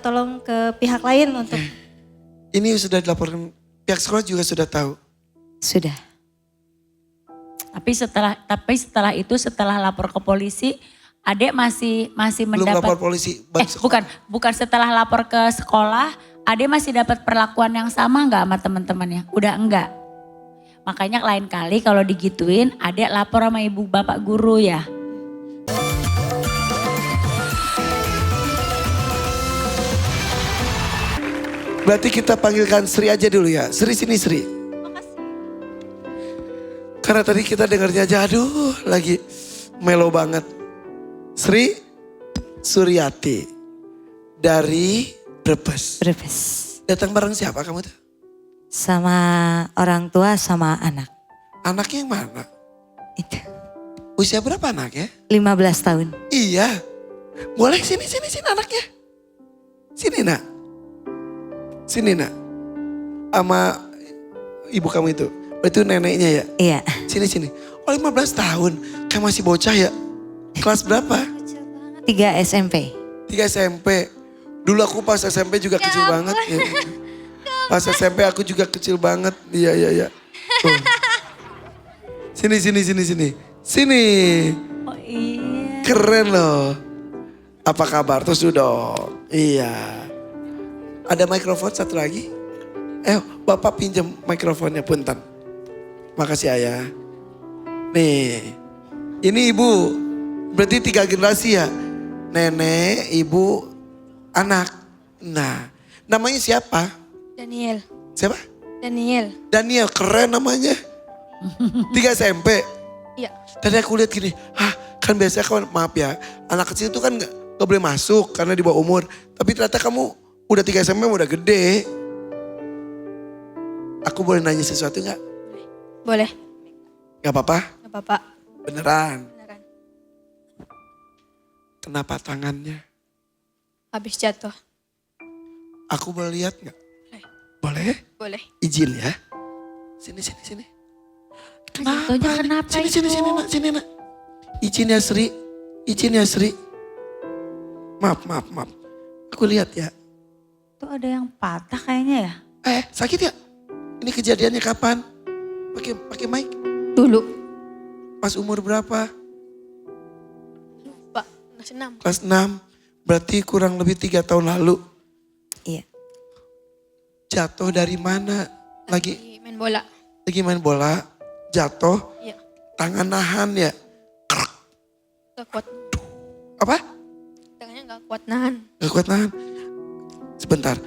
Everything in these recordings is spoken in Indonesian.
tolong ke pihak lain untuk Ini sudah dilaporkan, pihak sekolah juga sudah tahu. Sudah. Tapi setelah itu setelah lapor ke polisi, adek masih Belum mendapat lapor polisi. bukan setelah lapor ke sekolah, adek masih dapat perlakuan yang sama nggak sama teman-temannya? Udah enggak. Makanya lain kali kalau digituin, adek lapor sama ibu bapak guru ya. Berarti kita panggilkan Sri aja dulu ya. Sri sini Sri. Karena tadi kita dengarnya aja aduh lagi melo banget. Sri Suryati dari Brebes. Brebes. Datang bareng siapa kamu tuh? Sama orang tua sama anak. Anaknya yang mana? Itu. Usia berapa anaknya? 15 tahun. Iya. Boleh sini anaknya. Sini nak. Sini nak. Sama ibu kamu itu. Itu neneknya ya? Iya. Sini. Oh 15 tahun. Kayak masih bocah ya? Kelas berapa? 3 SMP. 3 SMP. Dulu aku pas SMP juga kecil banget. Ya. Pas SMP aku juga kecil banget. Iya. Tuh. Sini. Sini. Oh iya. Keren loh. Apa kabar? Terus dong. Iya. Ada mikrofon satu lagi? Bapak pinjam mikrofonnya punten. Makasih ayah. Nih. Ini ibu. Berarti 3 generasi ya? Nenek, ibu, anak. Nah. Namanya siapa? Daniel. Siapa? Daniel, keren namanya. 3 SMP. iya. Tadi aku lihat gini, kan biasanya kan maaf ya, anak kecil itu kan gak boleh masuk karena di bawah umur. Tapi ternyata kamu udah 3 SMP udah gede. Aku boleh nanya sesuatu gak? Boleh, Gak apa-apa? gak apa-apa. Beneran? Beneran. Kenapa tangannya? Habis jatuh. Aku boleh lihat gak? Boleh. Boleh? Boleh. Izin ya. Sini. Jatuhnya kenapa Sini, itu? sini nak. Izin ya Sri. Maaf. Aku lihat ya. Tuh ada yang patah kayaknya ya. Sakit ya? Ini kejadiannya kapan? Pakai mic? Dulu. Pas umur berapa? Lupa, kelas 6. Kelas 6. Berarti kurang lebih 3 tahun lalu. Iya. Jatuh dari mana? Lagi Main bola. main bola. Jatuh. Iya. Tangan nahan ya. Gak kuat. Apa? Tangannya gak kuat nahan. Gak kuat nahan. Sebentar.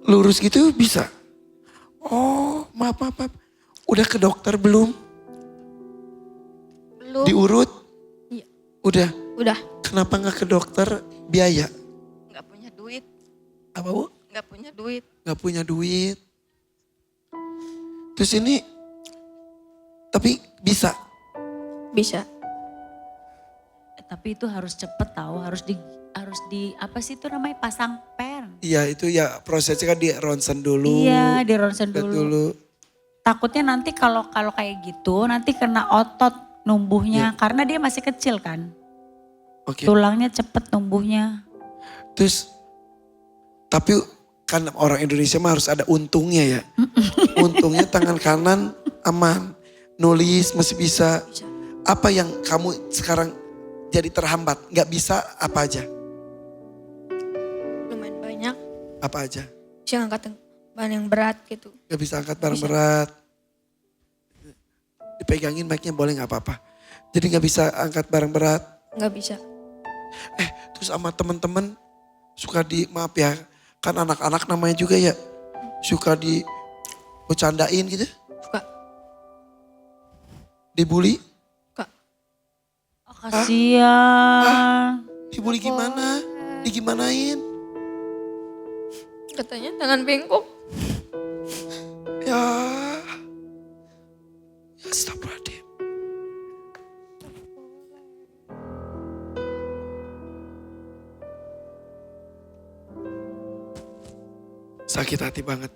Lurus gitu bisa? Oh maaf. Udah ke dokter belum? Belum. Diurut? Iya. Udah. Kenapa gak ke dokter? Biaya. Gak punya duit. Apa bu? Gak punya duit. Gak punya duit. Terus ini, tapi bisa. Bisa. Tapi itu harus cepet tahu, harus di apa sih itu namanya pasang pen. Iya itu ya prosesnya kan di ronsen dulu. Iya, di ronsen lihat dulu. Takutnya nanti kalau kayak gitu nanti kena otot numbuhnya karena dia masih kecil kan. Oke. Tulangnya cepet numbuhnya. Terus, tapi kan orang Indonesia mah harus ada untungnya ya. Untungnya tangan kanan aman. Nulis masih bisa. Bisa. Apa yang kamu sekarang jadi terhambat? Gak bisa apa aja? Lumayan banyak. Apa aja? Bisa ngangkat bahan yang berat gitu. Gak bisa angkat barang berat. Dipegangin mic-nya boleh gak apa-apa. Jadi gak bisa angkat barang berat. Gak bisa. Terus sama temen-temen suka maaf ya. Kan anak-anak namanya juga ya. Suka bercandain gitu. Suka. Dibully. Oh, kasihan. Dibully gimana? Digimanain? Katanya tangan bengkok. Ya. Astagfirullahaladzim. Sakit hati banget.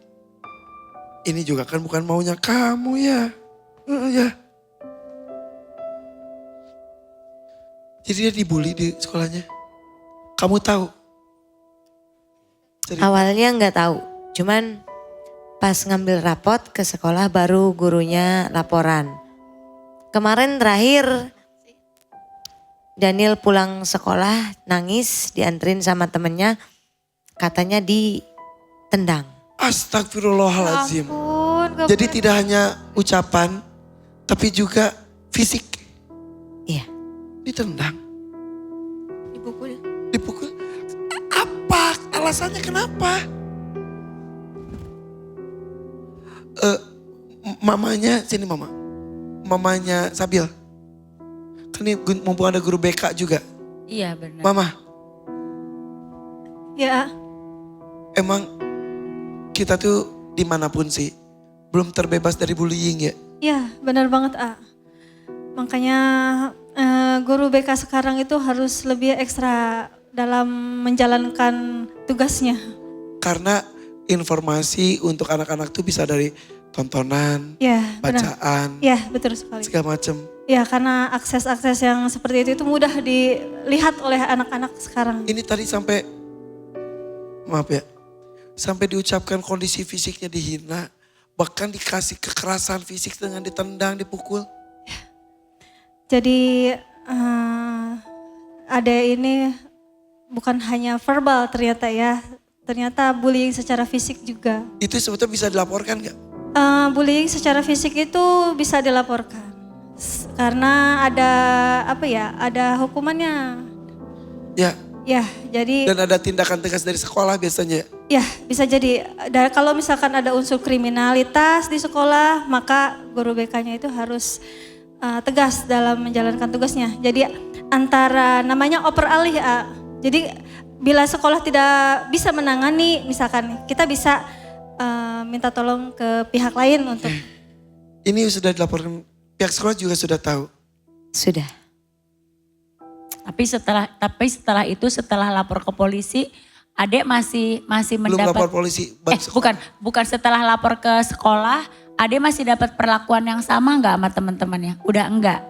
Ini juga kan bukan maunya kamu ya. Ya. Jadi dia dibully di sekolahnya. Kamu tahu? Cerita. Awalnya nggak tahu, cuman pas ngambil rapot ke sekolah baru gurunya laporan. Kemarin terakhir Daniel pulang sekolah nangis dianterin sama temennya, katanya ditendang. Astagfirullahaladzim. Ampun, gak Jadi tidak hanya ucapan, tapi juga fisik. Iya. Ditendang, dipukul. dipukul. Apa alasannya kenapa? Mamanya, sini mama. Mamanya Sabil. Kan ini mumpung ada guru BK juga. Iya benar. Mama, Ya, emang kita tuh dimanapun sih, belum terbebas dari bullying ya. Ya, benar banget, A. Makanya guru BK sekarang itu harus lebih ekstra dalam menjalankan tugasnya. Karena informasi untuk anak-anak tuh bisa dari tontonan, Ya, benar. bacaan, Ya, betul sekali. segala macem. Ya, karena akses-akses yang seperti itu mudah dilihat oleh anak-anak sekarang. Ini tadi sampai, maaf ya, sampai diucapkan kondisi fisiknya dihina. Bahkan dikasih kekerasan fisik dengan ditendang, dipukul. Jadi ada ini bukan hanya verbal ternyata ya. Ternyata bullying secara fisik juga. Itu sebetulnya bisa dilaporkan gak? Bullying secara fisik itu bisa dilaporkan. Karena ada ada hukumannya. Ya, Ya, jadi dan ada tindakan tegas dari sekolah biasanya. ya bisa jadi kalau misalkan ada unsur kriminalitas di sekolah, maka guru BK-nya itu harus tegas dalam menjalankan tugasnya. Jadi antara namanya oper alih. Jadi bila sekolah tidak bisa menangani, misalkan kita bisa minta tolong ke pihak lain untuk. Ini sudah dilaporkan, pihak sekolah juga sudah tahu. Sudah. Tapi setelah itu setelah lapor ke polisi, adek masih Belum mendapat lapor polisi. baru sekolah. bukan setelah lapor ke sekolah, adek masih dapat perlakuan yang sama nggak sama teman-temannya? Udah enggak.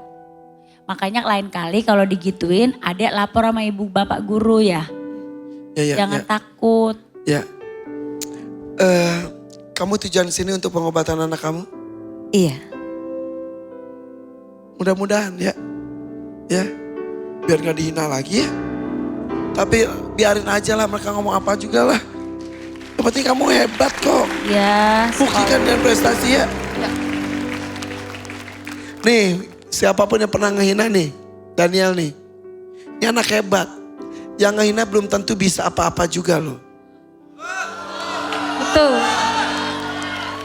Makanya lain kali kalau digituin, adek lapor sama ibu bapak guru ya. Jangan takut. Ya. Kamu tujuan sini untuk pengobatan anak kamu? Iya. Mudah-mudahan ya. Ya. Biar gak dihina lagi ya. Tapi biarin aja lah mereka ngomong apa juga lah. Yang penting kamu hebat kok. Ya. Buktikan dengan prestasi ya. Ya. Nih, siapapun yang pernah ngehina nih, Daniel nih. Ini anak hebat. Yang ngehina belum tentu bisa apa-apa juga loh. Betul.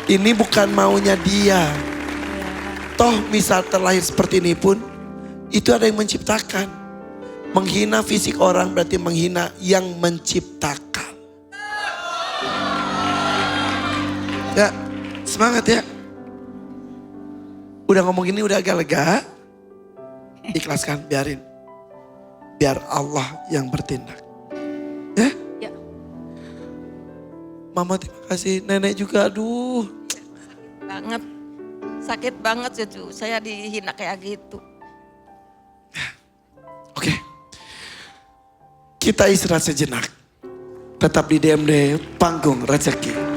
Ini bukan maunya dia. Toh misal terlahir seperti ini pun, itu ada yang menciptakan. Menghina fisik orang berarti menghina yang menciptakan. Ya, semangat ya. Udah ngomong gini udah agak lega. Ikhlaskan, biarin. Biar Allah yang bertindak. Ya? Ya. Mama terima kasih, nenek juga aduh. Banget, sakit banget cucu. Saya dihina kayak gitu. Oke. Kita istirahat sejenak. Tetap di DMD Panggung Rezeki.